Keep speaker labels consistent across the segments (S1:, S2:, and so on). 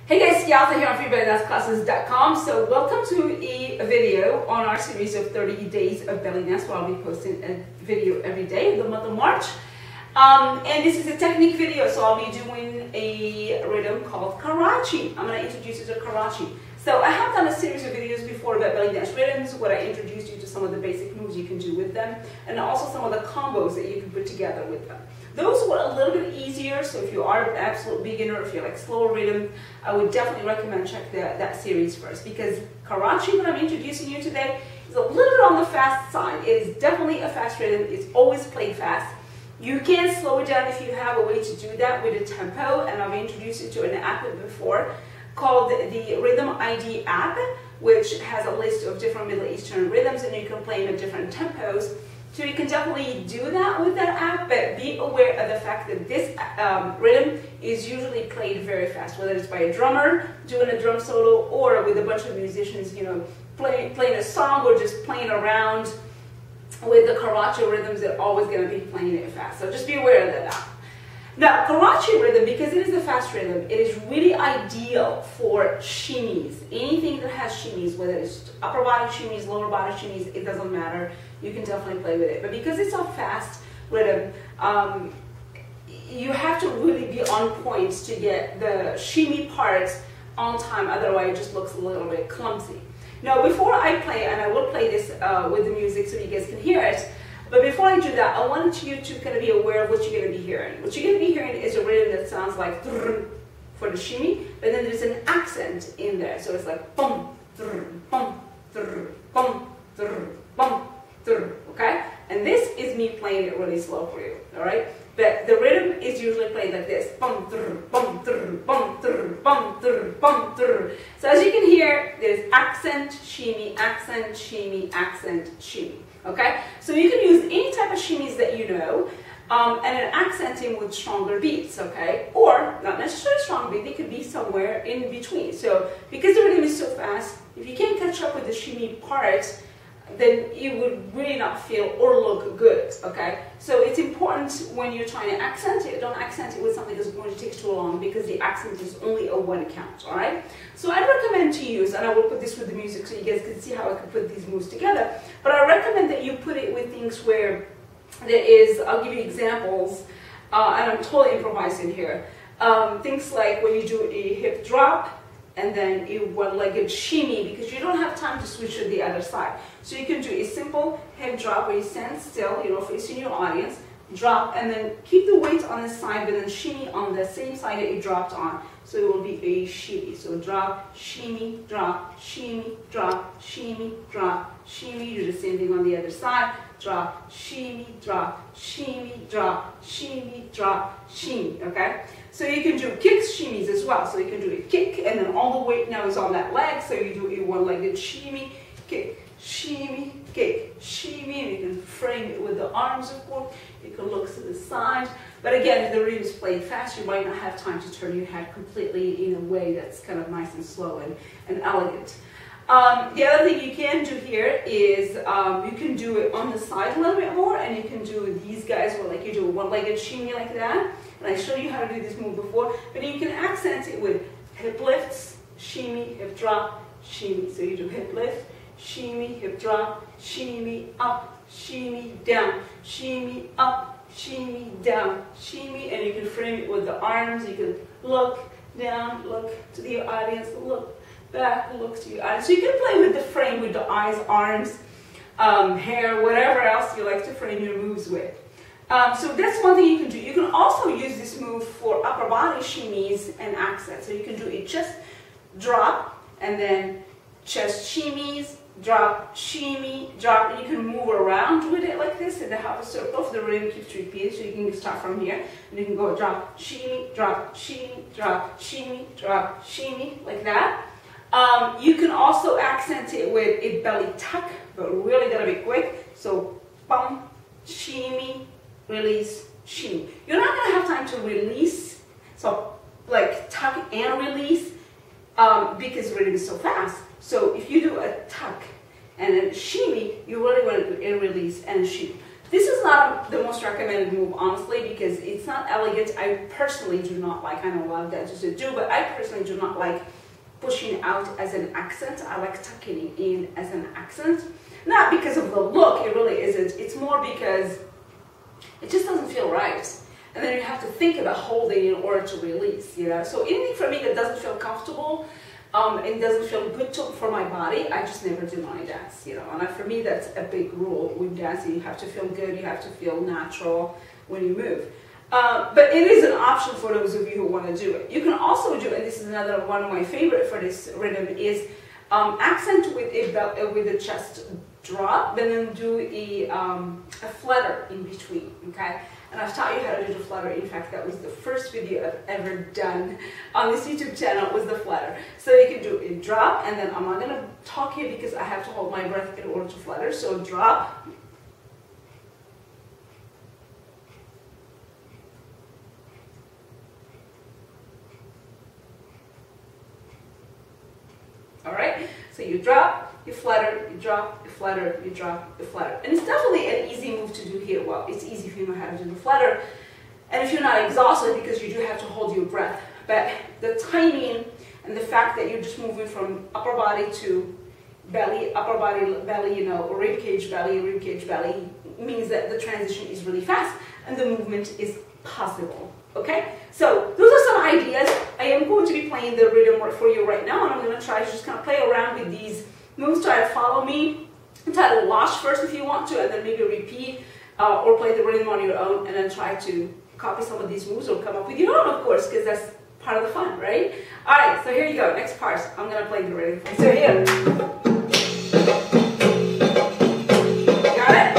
S1: Hey guys, Yalta here on freebellydance.classes.com. So welcome to a video on our series of 30 days of belly dance, where I'll be posting a video every day in the month of March. And this is a technique video, so I'll be doing a rhythm called Karachi. I'm going to introduce you to Karachi. So I have done a series of videos before about belly dance rhythms, where I introduced you to some of the basic moves you can do with them, and also some of the combos that you can put together with them. Those were a little bit easier, so if you are an absolute beginner, if you like slower rhythm, I would definitely recommend check that series first, because Karachi, what I'm introducing you today, is a little bit on the fast side. It is definitely a fast rhythm. It's always played fast. You can slow it down if you have a way to do that with a tempo, and I've introduced you to an app before called the Rhythm ID app, which has a list of different Middle Eastern rhythms, and you can play them at different tempos. So you can definitely do that with that app, but be aware of the fact that this rhythm is usually played very fast, whether it's by a drummer doing a drum solo or with a bunch of musicians, you know, playing a song or just playing around with the Karachi rhythms. They're always going to be playing it fast. So just be aware of that. Now, Karachi rhythm, because it is a fast rhythm, it is really ideal for shimmies. Anything that has shimmies, whether it's upper body shimmies, lower body shimmies, it doesn't matter. You can definitely play with it. But because it's a fast rhythm, you have to really be on point to get the shimmy parts on time. Otherwise, it just looks a little bit clumsy. Now, before I play, and I will play this with the music so you guys can hear it, but before I do that, I wanted you to kind of be aware of what you're going to be hearing. What you're going to be hearing is a rhythm that sounds like for the shimmy, but then there's an accent in there. So it's like bum, bum, bum, bum, okay? And this is me playing it really slow for you, all right? But the rhythm is usually played like this. Bum, bum, bum, bum, bum. So as you can hear, there's accent, shimmy, accent, shimmy, accent, shimmy. Okay, so you can use any type of shimmies that you know, and an accenting with stronger beats, okay? Or not necessarily strong beat, they could be somewhere in between. So because the rhythm is so fast, if you can't catch up with the shimmy part, then you would really not feel or look good, okay? So it's important when you're trying to accent it, don't accent it with something that's going to take too long, because the accent is only a one count, all right? So I'd recommend to use, and I will put this with the music so you guys can see how I can put these moves together, but I recommend that you put it with things where there is, I'll give you examples, and I'm totally improvising here. Things like when you do a hip drop, and then a one-legged shimmy, because you don't have time to switch to the other side. So you can do a simple hip drop where you stand still, you know, facing your audience, drop, and then keep the weight on the side, but then shimmy on the same side that you dropped on. So it will be a shimmy. So drop, shimmy, drop, shimmy, drop, shimmy, drop, shimmy. Do the same thing on the other side. Drop, shimmy, drop, shimmy, drop, shimmy, drop, shimmy, okay? So you can do kick shimmies as well. So you can do a kick, and then all the weight now is on that leg. So you do a one-legged shimmy, kick, shimmy, kick, shimmy, and you can frame it with the arms, of course. You can look to the side. But again, if the rhythm is played fast, you might not have time to turn your head completely in a way that's kind of nice and slow and elegant. The other thing you can do here is you can do it on the side a little bit more, and you can do these guys where like you do a one-legged shimmy like that. And I showed you how to do this move before, but you can accent it with hip lifts, shimmy, hip drop, shimmy. So you do hip lift, shimmy, hip drop, shimmy, up, shimmy, down, shimmy, up, shimmy, down, shimmy, and you can frame it with the arms. You can look down, look to the audience, look back, look to your audience. So you can play with the frame with the eyes, arms, hair, whatever else you like to frame your moves with. So that's one thing you can do. You can also use this move for upper body shimmies and accents. So you can do a chest drop, and then chest shimmies, drop, shimmy, drop, and you can move around with it like this in the half a circle if the rhythm keeps repeating. So you can start from here, and you can go drop, shimmy, drop, shimmy, drop, shimmy, drop, shimmy, like that. You can also accent it with a belly tuck, but really gotta be quick. So bum, shimmy, release, shimmy. You're not gonna have time to release, so like tuck and release, because the rhythm is so fast. So if you do a tuck and a shimmy, you really want to do a release and a shimmy. This is not the most recommended move, honestly, because it's not elegant. I personally do not like, I know a lot of dancers do, but I personally do not like pushing out as an accent. I like tucking in as an accent. Not because of the look, it really isn't. It's more because it just doesn't feel right. And then you have to think about holding in order to release, you know. So anything for me that doesn't feel comfortable and doesn't feel good for my body, I just never do when I dance, you know. And for me, that's a big rule with dancing. You have to feel good, you have to feel natural when you move. But it is an option for those of you who want to do it. You can also do, and this is another one of my favorite for this rhythm, is accent with a chest drop, and then do a flutter in between, okay? And I've taught you how to do the flutter. In fact, that was the first video I've ever done on this YouTube channel, was the flutter. So you can do a drop, and then I'm not going to talk here because I have to hold my breath in order to flutter. So drop. All right, so you drop, you flutter, you drop, you flutter, you drop, you flutter. And it's definitely an easy move to do here. Well, it's easy if you know how to do the flutter, and if you're not exhausted, because you do have to hold your breath. But the timing and the fact that you're just moving from upper body to belly, upper body, belly, you know, rib cage, belly, means that the transition is really fast and the movement is possible. Okay, so those are some ideas. I am going to be playing the rhythm for you right now, and I'm going to try to just kind of play around with these moves. Try to follow me, try to watch first if you want to, and then maybe repeat or play the rhythm on your own, and then try to copy some of these moves or come up with your own, of course, because that's part of the fun, right? All right, so here you go. Next part, I'm going to play the rhythm. So here. Got it?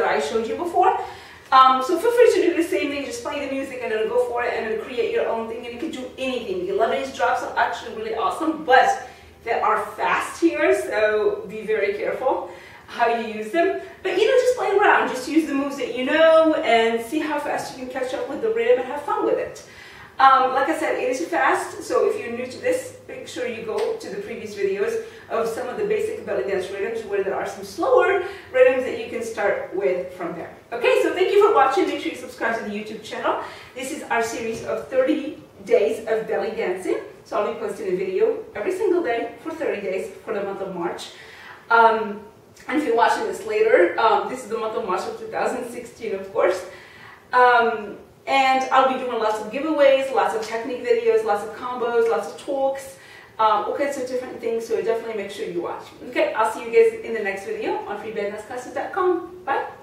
S1: that I showed you before. So feel free to do the same thing, just play the music and then go for it and then create your own thing, and you can do anything. The Lebanese drops are actually really awesome, but they are fast here, so be very careful how you use them. But just play around, just use the moves that you know and see how fast you can catch up with the rhythm and have fun with it. Like I said, it is fast, so if you're new to this, make sure you go to the previous videos of some of the basic belly dance rhythms where there are some slower rhythms that you can start with from there. Okay, so thank you for watching. Make sure you subscribe to the YouTube channel. This is our series of 30 days of belly dancing. So I'll be posting a video every single day for 30 days for the month of March. And if you're watching this later, this is the month of March of 2016, of course. And I'll be doing lots of giveaways, lots of technique videos, lots of combos, lots of talks, all kinds of different things, so definitely make sure you watch. Okay, I'll see you guys in the next video on freebaddensclasses.com. Bye!